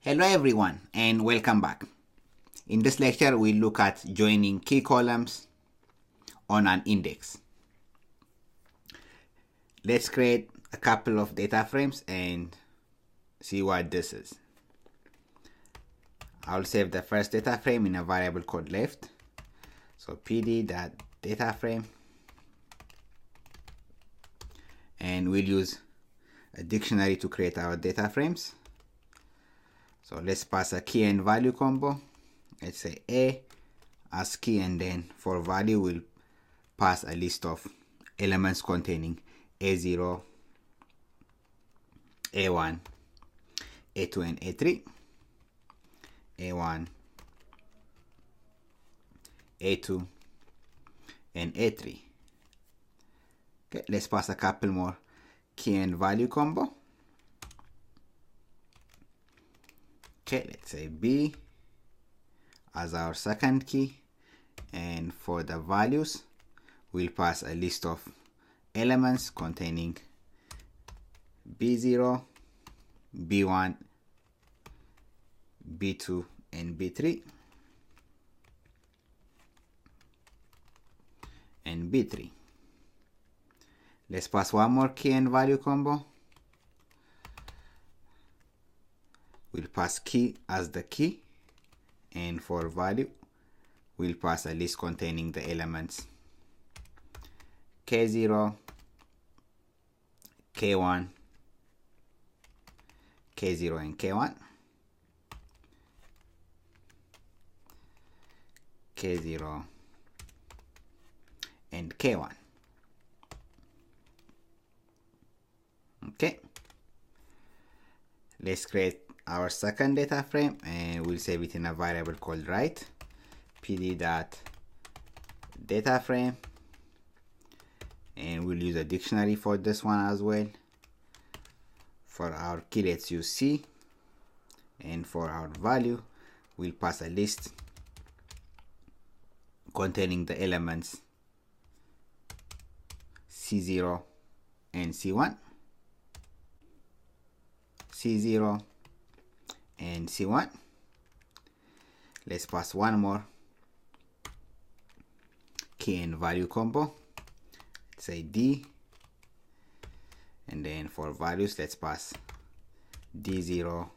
Hello everyone and welcome back. In this lecture we'll look at joining key columns on an index. Let's create a couple of data frames and see what this is. I'll save the first data frame in a variable called left. So pd.dataframe, and we'll use a dictionary to create our data frames. So let's pass a key and value combo. Let's say A as key, and then for value we'll pass a list of elements containing A0, A1, A2 and A3, A1, A2 and A3. Okay, let's pass a couple more key and value combo. Okay, let's say B as our second key, and for the values we'll pass a list of elements containing B0, B1, B2 and B3 and B3. Let's pass one more key and value combo. We'll pass key as the key, and for value we'll pass a list containing the elements K0, K1, K0 and K1, K0 and K1. Okay, let's create our second data frame and we'll save it in a variable called write. pd.dataframe, and we'll use a dictionary for this one as well. For our key let's use C, and for our value we'll pass a list containing the elements C0 and C1, C0 and C1. Let's pass one more key and value combo. Let's say D, and then for values let's pass D0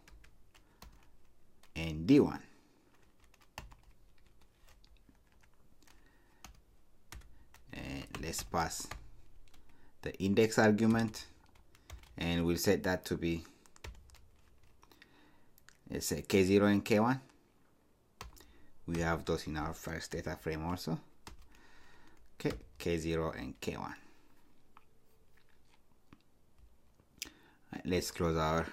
and D1. And let's pass the index argument, and we'll set that to be, let's say, K0 and K1. We have those in our first data frame also. Okay, K0 and K1. Right, let's close our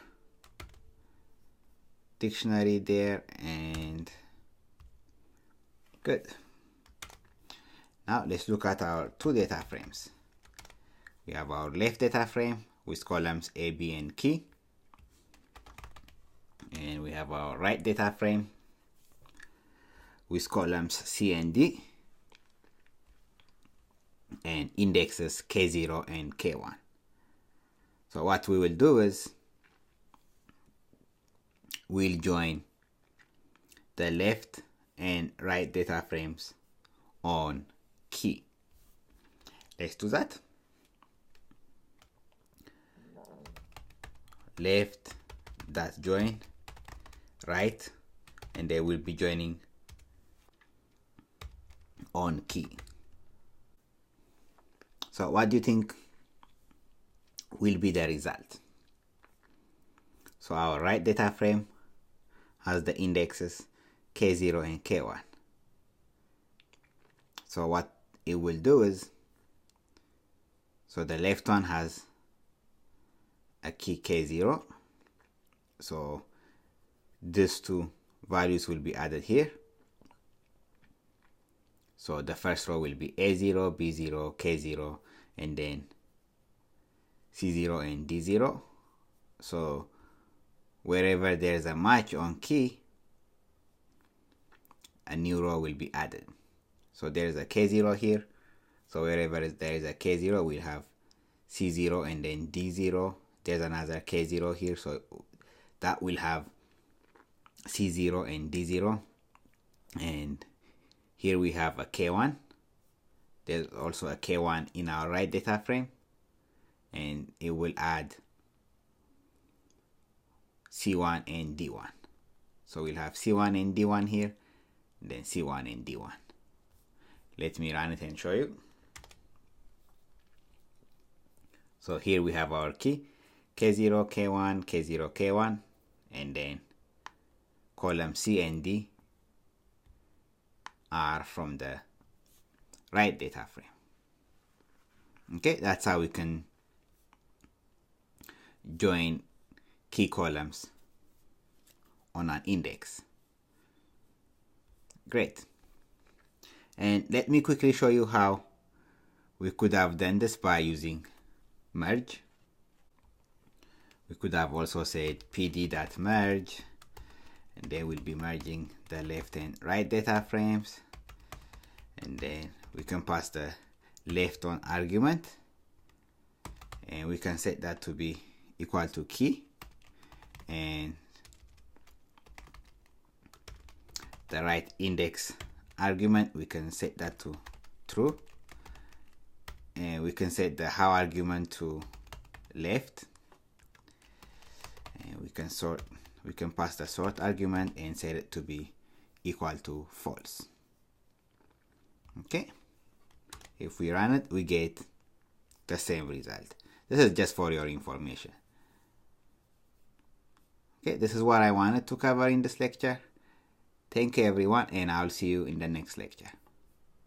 dictionary there, and good. Now let's look at our two data frames. We have our left data frame with columns A, B and key, and we have our right data frame with columns C and D and indexes K0 and K1. So what we will do is we'll join the left and right data frames on key. Let's do that. Left dot join right, and they will be joining on key. So what do you think will be the result? So our right data frame has the indexes K0 and K1. So what it will do is, so the left one has a key K0, so these two values will be added here. So the first row will be A0, B0, K0, and then C0 and D0. So wherever there's a match on key, a new row will be added. So there's a K0 here, so wherever there is a K0 we'll have C0 and then D0. There's another K0 here, so that will have C0 and D0, and here we have a K1. There's also a K1 in our right data frame, and it will add C1 and D1. So we'll have C1 and D1 here, and then C1 and D1. Let me run it and show you. So here we have our key, K0, K1, K0, K1, and then column C and D are from the right data frame. Okay, that's how we can join key columns on an index. Great. And let me quickly show you how we could have done this by using merge. We could have also said pd.merge, and then we'll be merging the left and right data frames, and then we can pass the left on argument, and we can set that to be equal to key, and the right index argument we can set that to true, and we can set the how argument to left, and we can pass the sort argument and set it to be equal to false. Okay, if we run it, we get the same result. This is just for your information. Okay, this is what I wanted to cover in this lecture. Thank you everyone, and I'll see you in the next lecture.